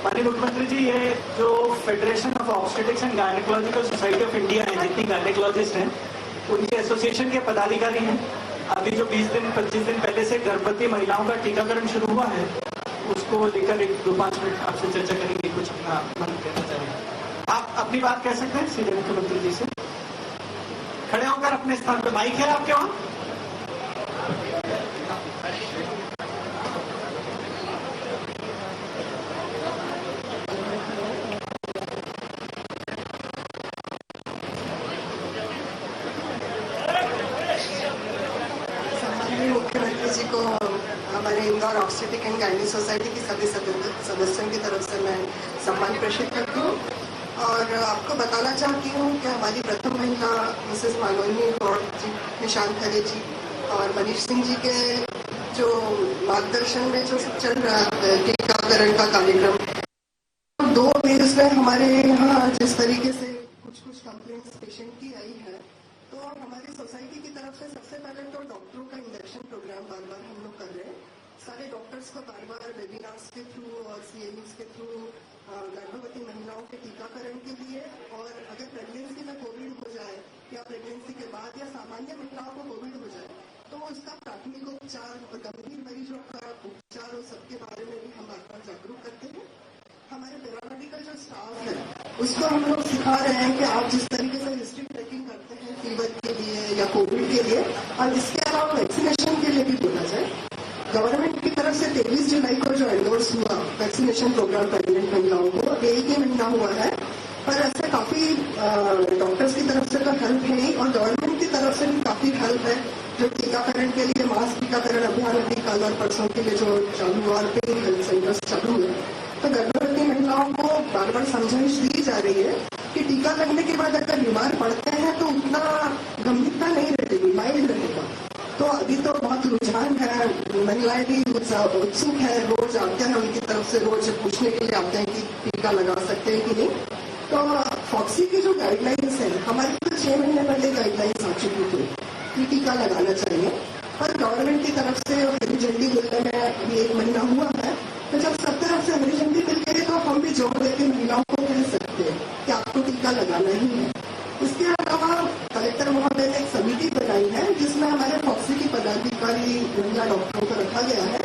माननीय मुख्यमंत्री जी, ये जो federation of obstetrics and gynaecological society of India है, जितनी गायनेकोलॉजिस्ट हैं, उनके एसोसिएशन के पदाधिकारी हैं। अभी जो 20 दिन 25 दिन पहले से गर्भवती महिलाओं का टीकाकरण शुरू हुआ है, उसको लेकर एक 2-5 मिनट आपसे चर्चा करेंगे, कुछ अपना मन कहना चाहेंगे। आप अपनी बात कह सकते हैं सीधे मुख्यमंत्री जी से, खड़े होकर अपने स्थान पर। माइक है आपके वहां? मुख्यमंत्री जी को हमारे Indore obstetric and gynae society की सभी सदस्यों की तरफ से मैं सम्मान प्रेषित करती हूँ और आपको बताना चाहती हूँ कि हमारी प्रथम महिला मिसेस मालोनी गौड़ जी, निशांत खरे जी और मनीष सिंह जी के जो मार्गदर्शन में जो चल रहा है टीकाकरण का कार्यक्रम, 2 फेज में हमारे यहाँ जिस तरीके से कुछ कंप्लेंट्स पेशेंट की आई है, तो हमारी सोसाइटी की तरफ से सबसे पहले तो डॉक्टरों का इंडक्शन प्रोग्राम बार हम लोग कर रहे हैं। सारे डॉक्टर्स को बार वेबिनार्स के थ्रू और सीएमईज के थ्रू गर्भवती महिलाओं के टीकाकरण के लिए, और अगर प्रेगनेंसी में कोविड हो जाए या प्रेगनेंसी के बाद या सामान्य महिलाओं को कोविड हो जाए तो उसका प्राथमिक उपचार और गंभीर मरीजों का उपचार और सबके बारे में भी हम बार जागरूक करते हैं। हमारे पैरामेडिकल जो स्टाफ है उसको हम लोग सिखा रहे हैं कि आप जिस तरीके से हिस्ट्री ट्रैकिंग करते हैं फीवर के लिए या कोविड के लिए, और इसके अलावा वैक्सीनेशन के लिए भी बोला जाए। गवर्नमेंट की तरफ से 23 जुलाई को जो एंडोर्स हुआ वैक्सीनेशन प्रोग्राम प्रेग्नेंट महिलाओं को, 1 ही महीना हुआ है, पर ऐसे काफी डॉक्टर्स की तरफ से तो हेल्प है ही और गवर्नमेंट की तरफ से भी काफी हेल्प है। जो टीकाकरण के लिए मास टीकाकरण अभियान अभी कल और परसों के लिए जो चालू हुआ और पेड हेल्थ सेंटर्स चालू हुए, तो गर्भवती महिलाओं को बार समझाइश दी जा रही है कि टीका लगने के बाद अगर बीमार पड़ते हैं तो उतना गंभीरता नहीं रहेगी, माइल्ड रहेगा। तो अभी तो बहुत रुझान है, महिलाएं भी उत्सुक है, रोज आते हैं उनकी तरफ से, रोज पूछने के लिए आते हैं कि टीका लगा सकते हैं कि नहीं। तो फॉक्सी की जो गाइडलाइंस है, हमारी तो 6 महीने पहले गाइडलाइंस आ चुकी थी कि टीका लगाना चाहिए, पर गवर्नमेंट की तरफ से हरी झंडी मिलने में अभी 1 महीना हुआ है। तो जब सब तरफ से हरी झंडी मिल गई तो हम भी जोर देकर महिलाओं को कह सकते हैं कि आपको टीका लगाना ही है। इसके अलावा कलेक्टर महोदय ने एक समिति बनाई है जिसमें हमारे फॉक्सी की पदाधिकारी महिला डॉक्टरों को रखा गया है।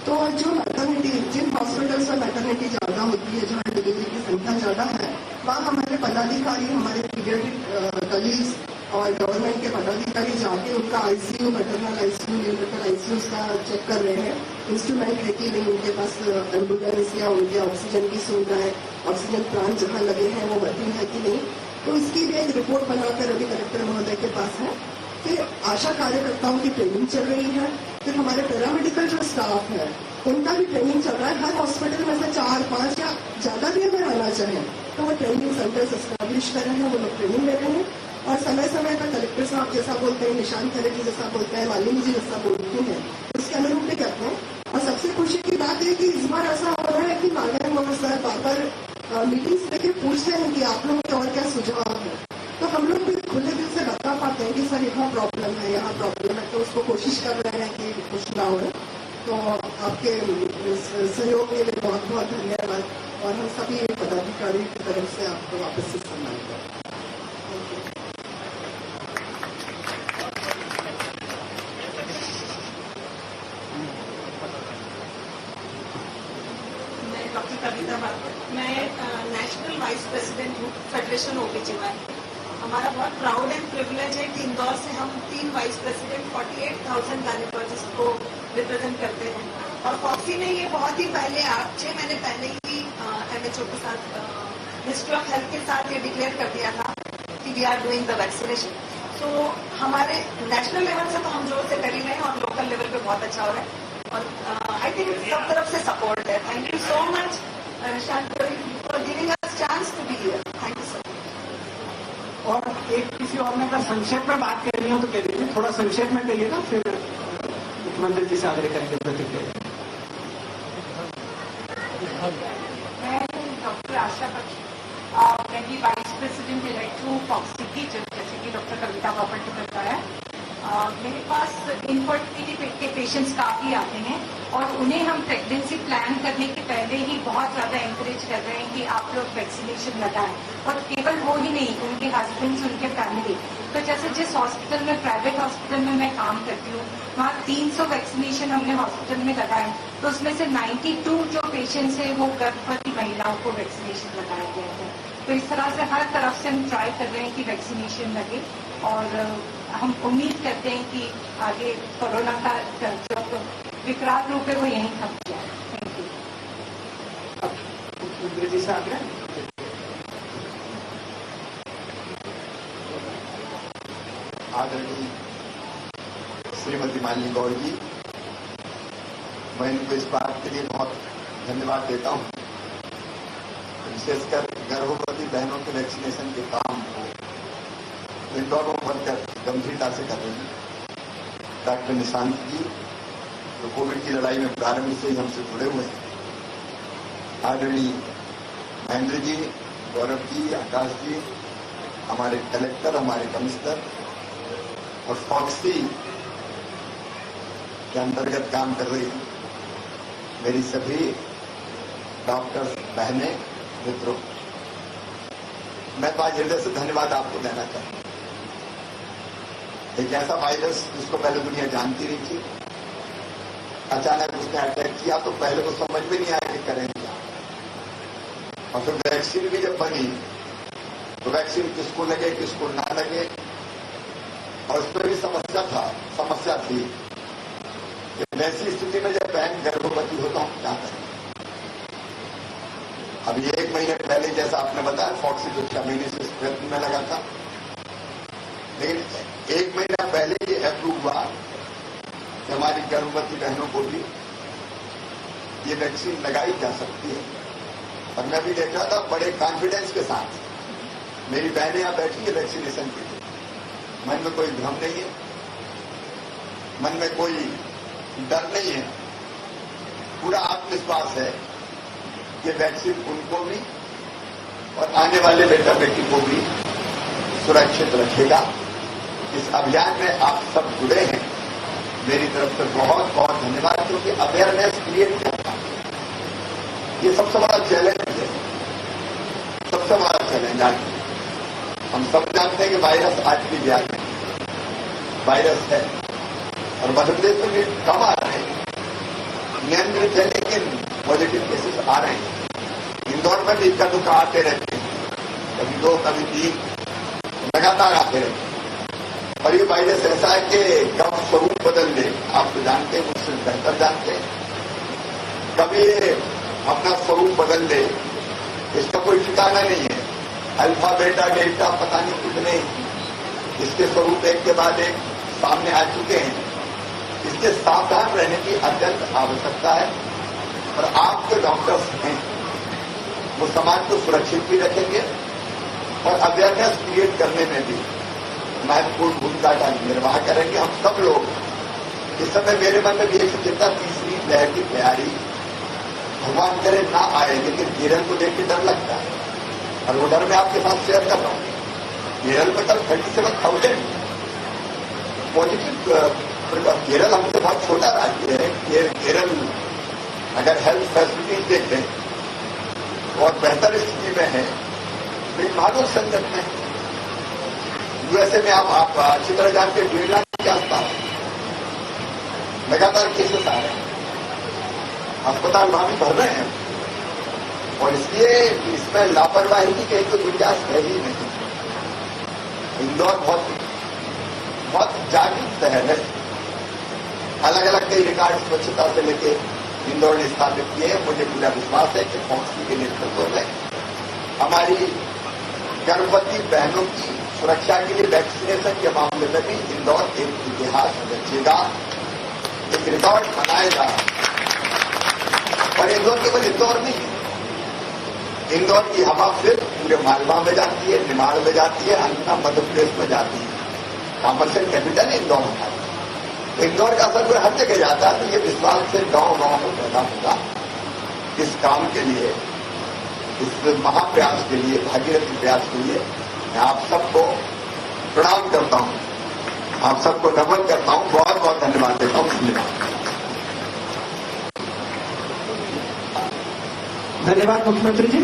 तो जो मैटरनिटी, जिन हॉस्पिटल्स में मैटरनिटी ज्यादा होती है, जहाँ डिलीवरी की संख्या ज्यादा है, वहाँ हमारे पदाधिकारी, हमारे पीडियाट्रिक कलीग्स और गवर्नमेंट के पदाधिकारी जाके उनका ICU, maternal ICU, neonatal ICU का चेक कर रहे हैं, इंस्ट्रूमेंट है कि नहीं उनके पास, एम्बुलेंस या उनके ऑक्सीजन की सुविधाएं, ऑक्सीजन प्लांट जहाँ लगे हैं वो वर्किंग है कि नहीं। तो इसकी भी एक रिपोर्ट बनाकर अभी कलेक्टर महोदय के पास है। फिर आशा कार्यकर्ताओं की ट्रेनिंग चल रही है। फिर हमारे पैरामेडिकल जो स्टाफ है उनका भी ट्रेनिंग चल रहा है। हर हॉस्पिटल में से 4-5 या ज्यादा भी अगर आना चाहें तो वो ट्रेनिंग सेंटर्स एस्टैब्लिश कर रहे हैं, वो लोग ट्रेनिंग ले रहे हैं। और समय समय पर कलेक्टर साहब जैसा बोलते हैं, निशांत खरे जी जैसा बोलते हैं, मालिनी जी जैसा बोलती हैं, उसके अनुरूप भी करते हैं। और सबसे खुशी की बात है कि इस बार ऐसा हो रहा है कि माननीय सर बार मीटिंग्स लेके पूछते हैं कि आप लोगों के और क्या सुझाव है, तो हम लोग भी खुले दिल से बता पाते हैं कि सर यहाँ प्रॉब्लम है, यहाँ प्रॉब्लम है, तो उसको कोशिश कर रहे हैं कि कुछ ना हो। तो आपके सहयोग के लिए बहुत बहुत धन्यवाद और हम सभी पदाधिकारी की तरफ से आपको वापस से सम्मान करते हैं। डॉक्टर कविता बात, मैं नेशनल वाइस प्रेसिडेंट हूँ फेडरेशन ओबीजीवाई। हमारा बहुत प्राउड एंड प्रिविलेज है कि इंदौर से हम 3 वाइस प्रेसिडेंट 48,000 गायनेकोलॉजिस्ट को रिप्रेजेंट करते हैं। और फॉक्सी ने ये बहुत ही पहले 6 महीने पहले ही एमएचओ के साथ, मिनिस्ट्री ऑफ हेल्थ के साथ ये डिक्लेयर कर दिया था कि we are doing the vaccination. तो हमारे नेशनल लेवल से तो हम जोर से कर ही रहे हैं और लोकल लेवल पे बहुत अच्छा हो रहा है और आई थिंक सब तरफ से सपोर्ट है। Thank you so much Nishant for giving us chance to be here. Thank you so much. और एक किसी और ने अगर संक्षेप में बात करनी हो तो कह दीजिए, थोड़ा संक्षेप में कहिएगा, फिर मुख्यमंत्री जी से आग्रह करेंगे प्रतिक्रिया। मैं डॉक्टर आशा बख्श, मैं भी वाइस प्रेसिडेंट इलेक्ट हूँ फॉक्सी की, जैसे कि डॉक्टर कविता बापट ने बताया। मेरे पास इनफर्टिलिटी के पेशेंट्स काफ़ी आते हैं और उन्हें हम प्रेगनेंसी प्लान करने के पहले ही बहुत ज़्यादा एनकरेज कर रहे हैं कि आप लोग वैक्सीनेशन लगाएं। और केवल वो ही नहीं, उनके हस्बैंड्स, उनके फैमिली। तो जैसे जिस हॉस्पिटल में, प्राइवेट हॉस्पिटल में मैं काम करती हूँ, वहाँ 300 वैक्सीनेशन हमने हॉस्पिटल में लगाए, तो उसमें से 92 जो पेशेंट्स हैं वो गर्भवती महिलाओं को वैक्सीनेशन लगाए गए हैं। तो इस तरह से हर तरफ से हम ट्राई कर रहे हैं कि वैक्सीनेशन लगे और हम उम्मीद करते हैं कि आगे कोरोना का जो विकराल रूप है वो यहीं खत्म जाए। Thank you. मुख्यमंत्री जी से आगे आदरणीय श्रीमती मालिनी गौड़ जी, मैं इनको इस बात के लिए बहुत धन्यवाद देता हूं, विशेषकर गर्भवती बहनों के वैक्सीनेशन के काम को इंदौर में बढ़कर गंभीरता से कर रहे हैं। डॉक्टर निशांत जी जो कोविड की लड़ाई में प्रारंभ से ही हमसे जुड़े हुए हैं, आदरणीय महेंद्र जी, गौरव जी, आकाश जी, हमारे कलेक्टर, हमारे कमिश्नर और फॉक्सी के अंतर्गत काम कर रही मेरी सभी डॉक्टर्स, बहनें, मित्रों, मैं तो आज हृदय से धन्यवाद आपको देना चाहता हूं। एक ऐसा वायरस जिसको पहले दुनिया जानती नहीं थी, अचानक उसने अटैक किया तो पहले तो समझ में नहीं आया कि करें क्या। और फिर वैक्सीन भी जब बनी तो वैक्सीन किसको लगे, किसको ना लगे, और उसमें भी समस्या थी कि वैसी स्थिति में जब बहन गर्भवती हो तो हम क्या करें। अभी 1 महीने पहले जैसा आपने बताया, फॉक्सी तो 6 महीने से प्रयत्न में लगा था, लेकिन 1 महीना पहले ये अप्रूव हुआ कि हमारी गर्भवती बहनों को भी ये वैक्सीन लगाई जा सकती है। और मैं भी देख रहा था बड़े कॉन्फिडेंस के साथ मेरी बहनें यहां बैठी है वैक्सीनेशन के लिए। मन में कोई भ्रम नहीं है, मन में कोई डर नहीं है, पूरा आत्मविश्वास है कि वैक्सीन उनको भी और आने वाले बेटा बेटी को भी सुरक्षित रखेगा। इस अभियान में आप सब जुड़े हैं, मेरी तरफ से बहुत बहुत धन्यवाद, क्योंकि अवेयरनेस क्रिएट करना ये सबसे बड़ा चैलेंज है, सबसे बड़ा चैलेंज। आज हम सब जानते हैं कि वायरस आज की व्याधि वायरस है और मध्य प्रदेश में भी कम आ रहे हैं, नियंत्रित है, लेकिन पॉजिटिव केसेस आ रहे हैं। इंदौर में भी इक्का दुक्का आते रहते हैं, कभी 2 कभी 3 लगातार आते रहते हैं। और ये वायरस ऐसा है कि कब स्वरूप बदल दे, आप तो जानते हैं, मुझसे बेहतर जानते हैं। कभी अपना स्वरूप बदल दे, इसका कोई ठिकाना नहीं है। अल्फा, बेटा, डेल्टा, पता नहीं कितने इसके स्वरूप एक के बाद एक सामने आ चुके हैं। इसके सावधान रहने की अत्यंत आवश्यकता है। और आप जो डॉक्टर्स हैं वो समाज को सुरक्षित भी रखेंगे और अवेयरनेस क्रिएट करने में भी महत्वपूर्ण भूमिका का निर्वाह करेंगे। हम सब लोग इस समय, मेरे मन में भी एक चिंता, तीसरी लहर की तैयारी भगवान करे ना आए, लेकिन केरल को देख के डर लगता है और वो डर मैं आपके साथ शेयर कर रहा हूं। केरल में कल 37,000 पॉजिटिव। केरल हमसे बहुत छोटा राज्य है। केरल अगर हेल्थ फैसिलिटीज देखें और बेहतर स्थिति में है, लेकिन मानव संकट में। यूएसए में आप अच्छी तरह जानते हैं, 1.5 लाख के आसपास लगातार केसेस आ रहे हैं, अस्पताल वहां भी भर रहे हैं, और इसलिए इसमें लापरवाही की कहीं कोई गुंजाइश है ही नहीं। इंदौर बहुत जागरूक शहर है, अलग अलग कई रिकॉर्ड स्वच्छता से लेके इंदौर ने स्थापित किए हैं। मुझे पूरा विश्वास है कि फॉक्सी के नेतृत्व में हमारी गर्भवती बहनों की सुरक्षा के लिए वैक्सीनेशन के मामले में भी इंदौर एक इतिहास रचेगा, एक रिकॉर्ड बनाएगा। और इंदौर केवल इंदौर नहीं है, इंदौर की हवा फिर पूरे मालवा में जाती है, निमाड़ में जाती है, अंततः मध्य प्रदेश में जाती है। कॉमर्शियल कैपिटल है इंदौर हमारा। इंदौर का असर हर जगह जाता है। तो ये विश्वास से गांव गांव में पैदा होगा। इस काम के लिए, इस महाप्रयास के लिए, भागीरथी प्रयास के लिए मैं आप सबको प्रणाम करता हूं। आप सबको नमन करता हूं, बहुत बहुत धन्यवाद देता हूं। धन्यवाद मुख्यमंत्री जी।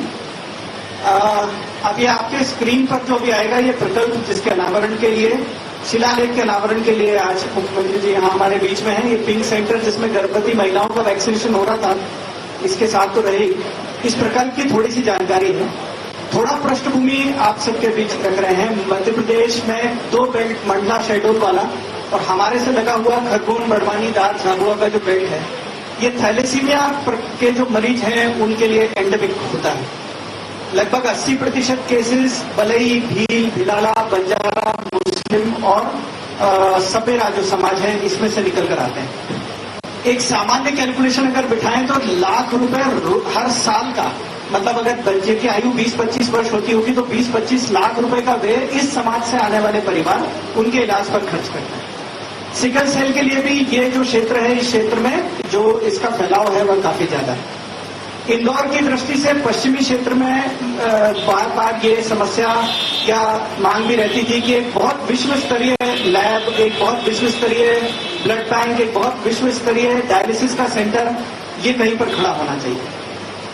अभी आपके स्क्रीन पर जो भी आएगा ये प्रकल्प जिसके अनावरण के लिए, शिलालेख के अनावरण के लिए आज मुख्यमंत्री जी यहाँ हमारे बीच में है। ये पिंक सेंटर जिसमें गर्भवती महिलाओं का वैक्सीनेशन हो रहा था, इसके साथ तो रहे। इस प्रकल्प की थोड़ी सी जानकारी है, थोड़ा पृष्ठभूमि आप सबके बीच रख रहे हैं। मध्य प्रदेश में 2 बेल्ट, मंडला शेड्यूल वाला और हमारे से लगा हुआ खरगोन, बड़वानी, दार, झाबुआ का जो बेल्ट है, ये थैलेसीमिया के जो मरीज हैं उनके लिए एंडेमिक होता है। लगभग 80% केसेस बलई, भील, भिलाला, बंजारा, मुस्लिम और सपेरा जो समाज है इसमें से निकल कर आते हैं। एक सामान्य कैलकुलेशन अगर बिठाएं तो लाख रुपए हर साल का, मतलब अगर बच्चे की आयु 20-25 वर्ष होती होगी तो 20-25 लाख रुपए का व्यय इस समाज से आने वाले परिवार उनके इलाज पर खर्च करते हैं। सिकल सेल के लिए भी ये जो क्षेत्र है, इस क्षेत्र में जो इसका फैलाव है वह काफी ज्यादा है। इंदौर की दृष्टि से पश्चिमी क्षेत्र में बार बार ये समस्या या मांग भी रहती थी कि एक बहुत विश्व स्तरीय लैब, एक बहुत विश्व स्तरीय ब्लड बैंक, एक बहुत विश्व स्तरीय डायलिसिस का सेंटर ये कहीं पर खड़ा होना चाहिए।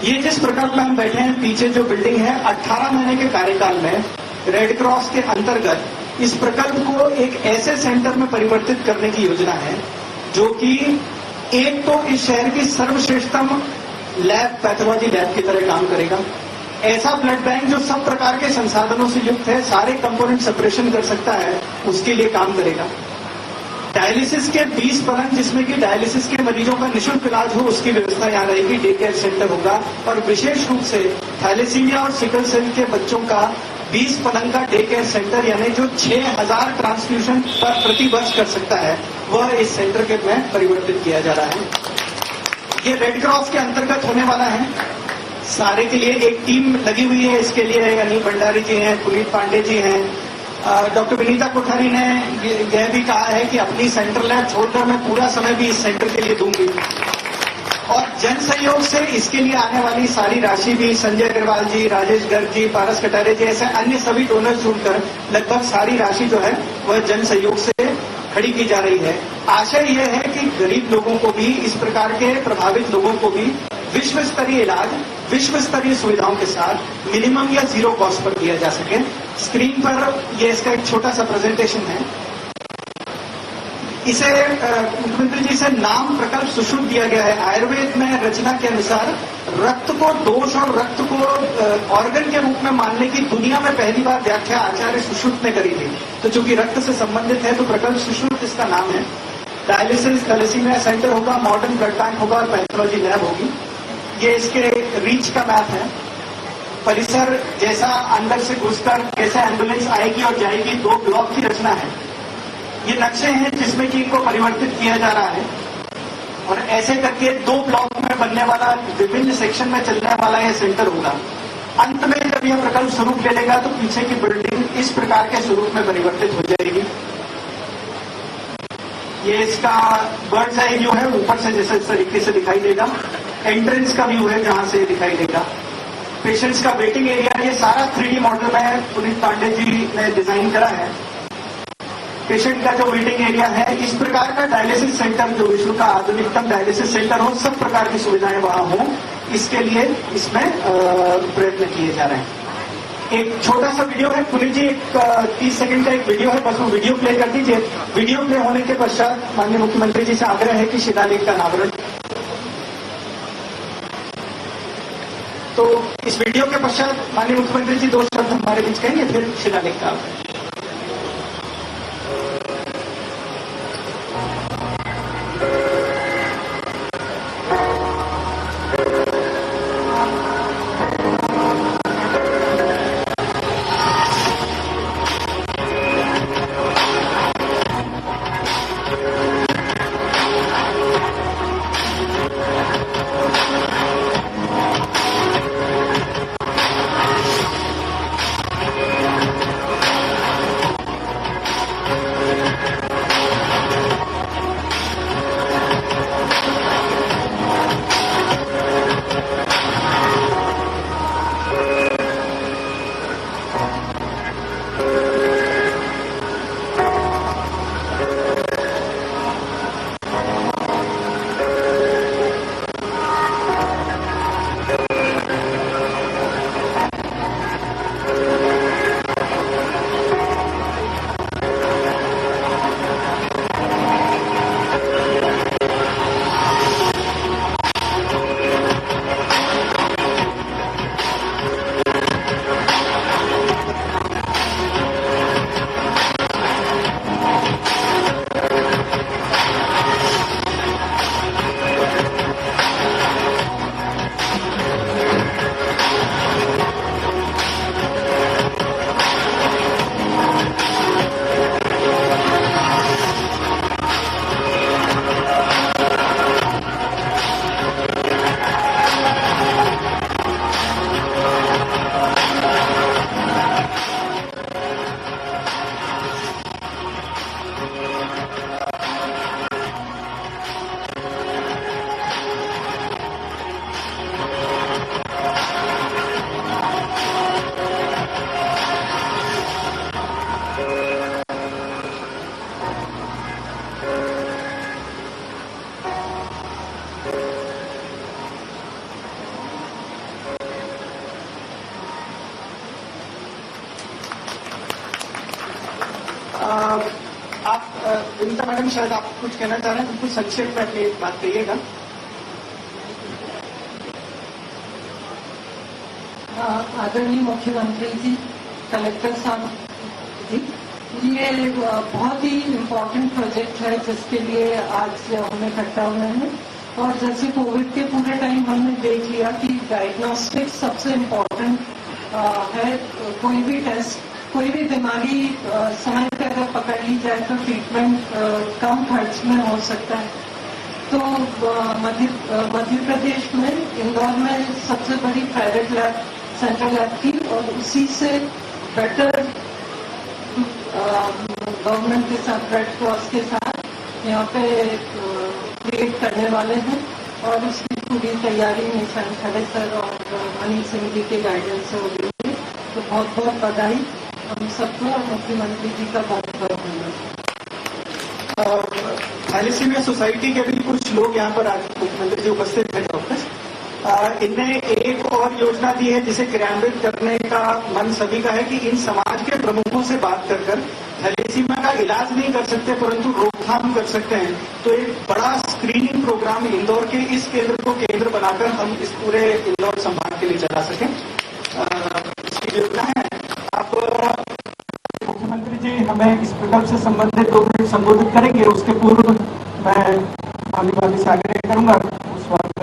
ये जिस प्रकल्प में हम बैठे हैं, पीछे जो बिल्डिंग है, 18 महीने के कार्यकाल में रेड क्रॉस के अंतर्गत इस प्रकल्प को एक ऐसे सेंटर में परिवर्तित करने की योजना है जो कि एक तो इस शहर की सर्वश्रेष्ठतम लैब, पैथोलॉजी लैब की तरह काम करेगा। ऐसा ब्लड बैंक जो सब प्रकार के संसाधनों से युक्त है, सारे कंपोनेंट सेपरेशन कर सकता है, उसके लिए काम करेगा। डायलिसिस के 20 पलंग जिसमें कि डायलिसिस के मरीजों का निःशुल्क इलाज हो, उसकी व्यवस्था यहाँ रहेगी। डे केयर सेंटर होगा और विशेष रूप से थैलेसीमिया और सिकल सेल के बच्चों का 20 पलंग का डे केयर सेंटर, यानी जो 6000 ट्रांसफ्यूजन पर प्रति वर्ष कर सकता है, वह इस सेंटर के में परिवर्तित किया जा रहा है। ये रेड क्रॉस के अंतर्गत होने वाला है। सारे के लिए एक टीम लगी हुई है इसके लिए। अनिल भंडारी जी हैं, पुनीत पांडे जी हैं, डॉक्टर विनीता कोठारी ने यह भी कहा है कि अपनी सेंटर लैब छोड़कर मैं पूरा समय भी इस सेंटर के लिए दूंगी। और जन सहयोग से इसके लिए आने वाली सारी राशि भी संजय अग्रवाल जी, राजेश गर्ग जी, पारस कटारे जी, ऐसे अन्य सभी डोनर जुड़कर लगभग सारी राशि जो है वह जन सहयोग से खड़ी की जा रही है। आशय यह है कि गरीब लोगों को भी, इस प्रकार के प्रभावित लोगों को भी विश्व स्तरीय इलाज, विश्व स्तरीय सुविधाओं के साथ मिनिमम या जीरो कॉस्ट पर दिया जा सके। स्क्रीन पर ये इसका एक छोटा सा प्रेजेंटेशन है। इसे मुख्यमंत्री जी से नाम प्रकल्प सुश्रुत दिया गया है। आयुर्वेद में रचना के अनुसार रक्त को दोष और रक्त को ऑर्गन के रूप में मानने की दुनिया में पहली बार व्याख्या आचार्य सुश्रुत ने करी थी। तो चूंकि रक्त से संबंधित है तो प्रकल्प सुश्रुत इसका नाम है। डायलिसिस, थैलेसीमिया सेंटर होगा, मॉडर्न ब्लड बैंक होगा और पैथोलॉजी लैब होगी। ये इसके रीच का मैप है। परिसर जैसा अंदर से घुसकर कैसे एम्बुलेंस आएगी और जाएगी, 2 ब्लॉक की रचना है। ये नक्शे हैं जिसमें कि इनको परिवर्तित किया जा रहा है और ऐसे करके 2 ब्लॉक में बनने वाला, विभिन्न सेक्शन में चलने वाला यह सेंटर होगा। अंत में जब यह प्रकल्प स्वरूप ले लेगा तो पीछे की बिल्डिंग इस प्रकार के स्वरूप में परिवर्तित हो जाएगी। ये इसका बर्ड्स आई व्यू है, ऊपर से जैसे इस तरीके से दिखाई देगा। एंट्रेंस का व्यू है जहां से दिखाई देगा। पेशेंट्स का वेटिंग एरिया, ये सारा 3D मॉडल में पुनीत पांडे जी ने डिजाइन करा है। पेशेंट का जो वेटिंग एरिया है, इस प्रकार का डायलिसिस सेंटर जो विश्व का आधुनिकतम डायलिसिस सेंटर हो, सब प्रकार की सुविधाएं वहां हो, इसके लिए इसमें प्रयत्न किए जा रहे हैं। एक छोटा सा वीडियो है, पुनीत जी, एक 30 सेकंड का एक वीडियो है, बस वो वीडियो प्ले कर दीजिए। वीडियो प्ले होने के पश्चात माननीय मुख्यमंत्री जी से आग्रह है कि शिलालेख का अनावरण। तो इस वीडियो के पश्चात माननीय मुख्यमंत्री जी 2 शब्द हमारे बीच कहेंगे, फिर शिलालेख का अनावरण। आप विनीता मैडम शायद आप कुछ कहना चाह रहे हैं, तो कुछ संक्षेप में अपनी बात कहिएगा। आदरणीय मुख्यमंत्री जी, कलेक्टर साहब जी, ये बहुत ही इम्पोर्टेंट प्रोजेक्ट है जिसके लिए आज हम इकट्ठा हुए हैं। और जैसे कोविड के पूरे टाइम हमने देख लिया कि डायग्नोस्टिक्स सबसे इम्पोर्टेंट है। कोई भी टेस्ट, कोई भी बीमारी समय पे अगर पकड़ ली जाए तो ट्रीटमेंट कम खर्च में हो सकता है। तो मध्य प्रदेश में इंदौर में सबसे बड़ी प्राइवेट लैब सेंट्रल लैब थी और उसी से बेटर गवर्नमेंट के साथ, रेड क्रॉस के साथ यहाँ पे क्रिएट करने वाले हैं और उसकी पूरी तैयारी निशान खड़े सर और मनीष सिंह जी के गाइडेंस से हो रही है। तो बहुत बहुत बधाई हम सबको और मुख्यमंत्री जी का बहुत बहुत धन्यवाद। थैलेसीमिया सोसाइटी के भी कुछ लोग यहाँ पर आज मुख्यमंत्री जी उपस्थित हैं डॉक्टर। इनने एक और योजना दी है जिसे क्रियान्वित करने का मन सभी का है कि इन समाज के प्रमुखों से बात कर थैलेसीमिया का इलाज नहीं कर सकते परंतु रोकथाम कर सकते हैं। तो एक बड़ा स्क्रीनिंग प्रोग्राम इंदौर के इस केंद्र को केंद्र बनाकर हम इस पूरे इंदौर संभाग के लिए चला सकें, इसकी योजना है। आप मुख्यमंत्री जी हमें इस प्रकल्प से संबंधित 2 मिनट संबोधित करेंगे। उसके पूर्व मैं भाभी से आग्रह करूंगा उस वक्त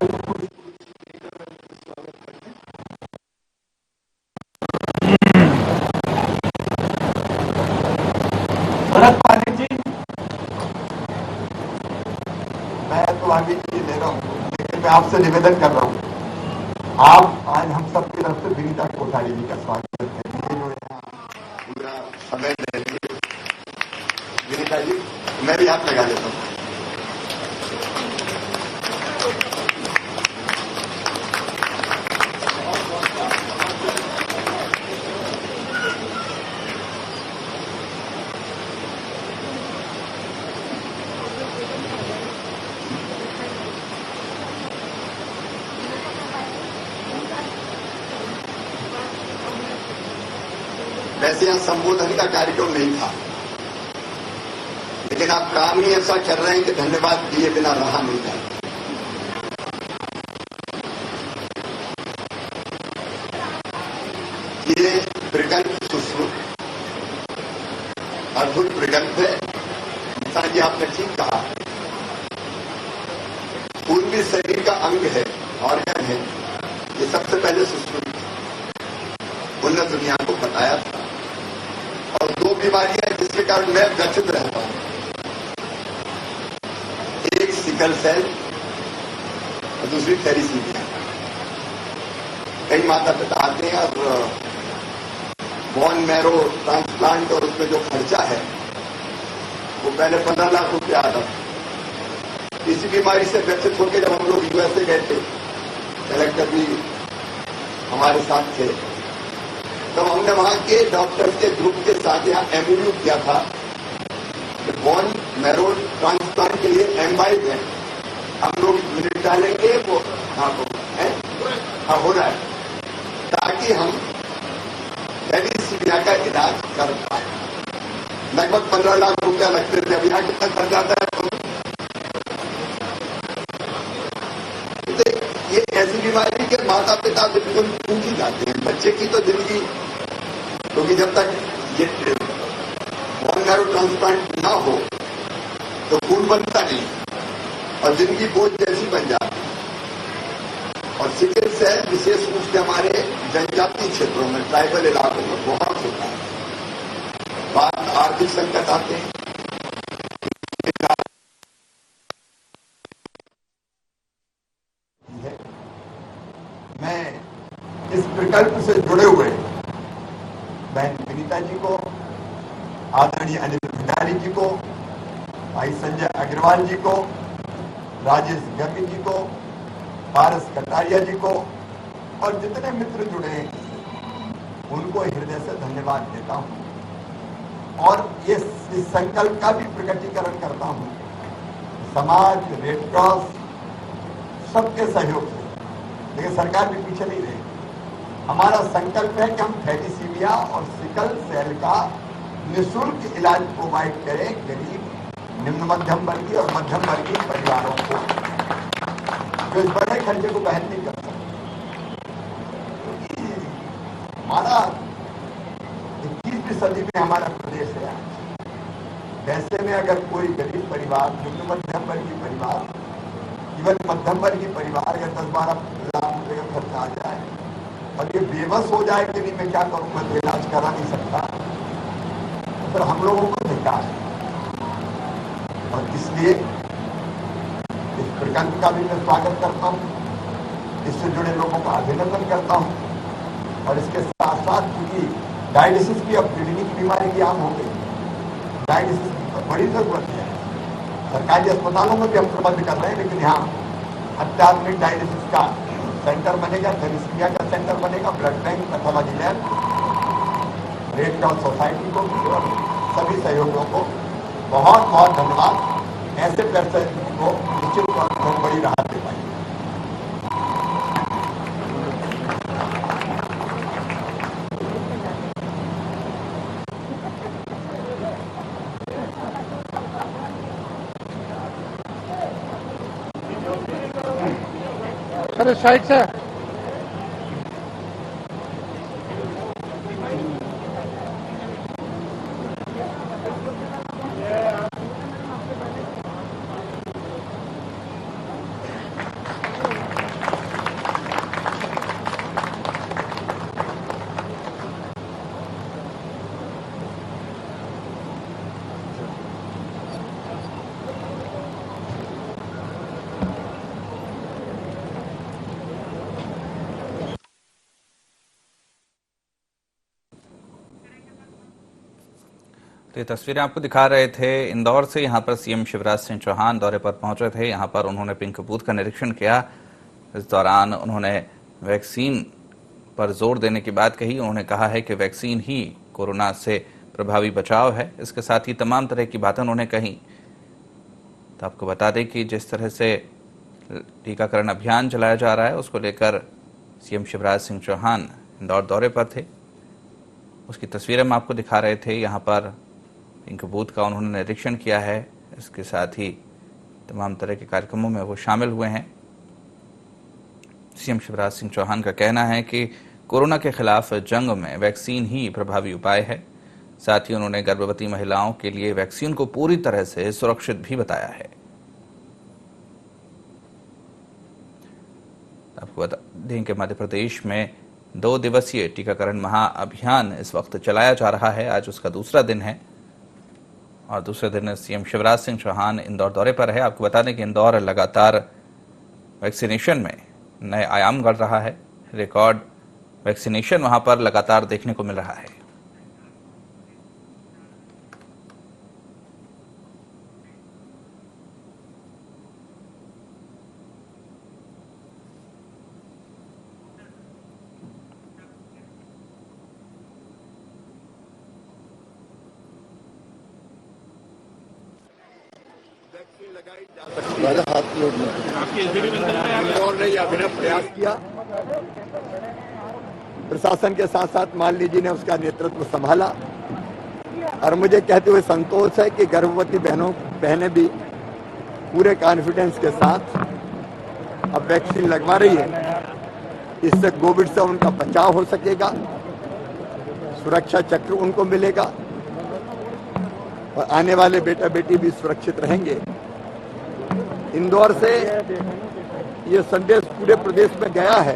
भरत पांडे जी। मैं तो आगे के लिए ले रहा हूँ, लेकिन मैं आपसे निवेदन कर रहा हूँ, आप आज हम सबकी तरफ से विनीता कोठारी जी का स्वागत करते हैं जो यहाँ पूरा समय ले रही है। विनीता जी, मैं भी हाथ लगा देता हूँ। वैसे यहाँ संबोधन का कार्यक्रम नहीं था, लेकिन आप काम ही ऐसा कर रहे हैं कि धन्यवाद दिए बिना रहा नहीं जाता। ये प्रकल्प सुश्रुत अद्भुत प्रकल्प है। इंसान जी आपने ठीक कहा, पूर्वी शरीर का अंग है, ऑर्गन है। ये सबसे पहले सुश्रुत उन्होंने दुनिया को बताया था। और 2 बीमारियां जिसके कारण मैं व्यथित रहता हूं, एक सिकल सेल और दूसरी थैलेसीमिया। कई माता पिता आते हैं और बोन मैरो ट्रांसप्लांट और उसमें जो खर्चा है वो पहले 15 लाख रुपया आता था। इसी बीमारी से व्यथित होकर जब हम लोग यूएसए गए थे, कलेक्टर भी हमारे साथ थे, तब हमने वहां के डॉक्टर्स के ग्रुप के साथ यहाँ एमओयू किया था कि बोन मैरो ट्रांसप्लांट के लिए एमवाई में हम लोग मिनट डालेंगे, वो हो रहा है, ताकि हम थैलेसीमिया का इलाज कर पाए। लगभग 15 लाख रुपया लगते थे, अभी यहाँ कितना खर्च आता है। तो ये ऐसी बीमारी के माता पिता बिल्कुल टूट ही जाते हैं। बच्चे की तो जिंदगी, क्योंकि जब तक ये बोन मैरो ट्रांसप्लांट ना हो तो खून बनता नहीं और जिंदगी बोझ जैसी बन जाती है। और सिकल सेल विशेष रूप से हमारे जनजातीय क्षेत्रों में, ट्राइबल इलाकों में बहुत होता है। बाद आर्थिक संकट आते हैं। मैं इस प्रकल्प से जुड़े हुए बहन विनीता जी को, आदरणीय अनिल भंडारी जी को, भाई संजय अग्रवाल जी को, राजेश गर्मी जी को, पारस कटारिया जी को और जितने मित्र जुड़े हैं उनको हृदय से धन्यवाद देता हूं। और ये इस संकल्प का भी प्रकटीकरण करता हूं समाज, रेड क्रॉस सबके सहयोग से। लेकिन सरकार भी पीछे नहीं रही। हमारा संकल्प है कि हम थैलेसीमिया और सिकल सेल का निःशुल्क इलाज प्रोवाइड करे गरीब निम्न मध्यम वर्गीय और मध्यम वर्गीय परिवारों को, जो इस बड़े खर्चे को वहन नहीं कर सकते। हमारा 21वीं सदी में हमारा प्रदेश है। वैसे में अगर कोई गरीब परिवार, निम्न मध्यम वर्गीय परिवार, इवन मध्यम वर्गीय परिवार अगर 10-12 लाख रुपए का खर्चा आ जाए और ये बेबस हो जाए कि नहीं मैं क्या करूं, मैं तो इलाज करा नहीं सकता, तो फिर हम लोगों को धिक्कार है। और इसलिए इस प्रकल्प का भी मैं स्वागत करता हूं, इससे जुड़े लोगों का अभिनंदन करता हूं। और इसके साथ साथ क्योंकि डायलिसिस की अब किडनी की बीमारी की आम हो गई, डायलिसिस की बड़ी जरूरत है। सरकारी अस्पतालों में भी हम प्रबंध कर रहे हैं, लेकिन यहाँ अत्याधुनिक डायलिसिस का सेंटर बनेगा, थैलेसीमिया का सेंटर बनेगा, blood bank, pathology lab, red cross society को और सभी सहयोगियों को बहुत बहुत धन्यवाद। ऐसे पैसे को निश्चित तौर पर बड़ी राहत दे पाएंगे। अरे साइड से तो ये तस्वीरें आपको दिखा रहे थे इंदौर से। यहाँ पर सीएम शिवराज सिंह चौहान दौरे पर पहुंचे थे। यहाँ पर उन्होंने पिंक बूथ का निरीक्षण किया। इस दौरान उन्होंने वैक्सीन पर जोर देने की बात कही। उन्होंने कहा है कि वैक्सीन ही कोरोना से प्रभावी बचाव है। इसके साथ ही तमाम तरह की बातें उन्होंने कही। तो आपको बता दें कि जिस तरह से टीकाकरण अभियान चलाया जा रहा है, उसको लेकर सीएम शिवराज सिंह चौहान इंदौर दौरे पर थे। उसकी तस्वीरें हम आपको दिखा रहे थे। यहाँ पर पिंक बूथ का उन्होंने निरीक्षण किया है। इसके साथ ही तमाम तरह के कार्यक्रमों में वो शामिल हुए हैं। सीएम शिवराज सिंह चौहान का कहना है कि कोरोना के खिलाफ जंग में वैक्सीन ही प्रभावी उपाय है। साथ ही उन्होंने गर्भवती महिलाओं के लिए वैक्सीन को पूरी तरह से सुरक्षित भी बताया है। आपको बता दें कि मध्य प्रदेश में 2 दिवसीय टीकाकरण महाअभियान इस वक्त चलाया जा रहा है। आज उसका दूसरा दिन है और दूसरे दिन सीएम शिवराज सिंह चौहान इंदौर दौरे पर है। आपको बता दें कि इंदौर लगातार वैक्सीनेशन में नए आयाम गढ़ रहा है। रिकॉर्ड वैक्सीनेशन वहां पर लगातार देखने को मिल रहा है। हाथ इंदौर ने यह अभिनव प्रयास किया। प्रशासन के साथ साथ मालिनी जी ने उसका नेतृत्व संभाला और मुझे कहते हुए संतोष है कि गर्भवती बहनें भी पूरे कॉन्फिडेंस के साथ अब वैक्सीन लगवा रही है। इससे कोविड से उनका बचाव हो सकेगा, सुरक्षा चक्र उनको मिलेगा और आने वाले बेटा बेटी भी सुरक्षित रहेंगे। इंदौर से ये संदेश पूरे प्रदेश में गया है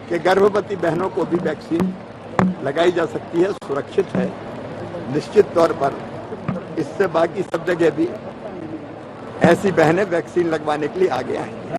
कि गर्भवती बहनों को भी वैक्सीन लगाई जा सकती है, सुरक्षित है। निश्चित तौर पर इससे बाकी सब जगह भी ऐसी बहनें वैक्सीन लगवाने के लिए आगे आएंगी।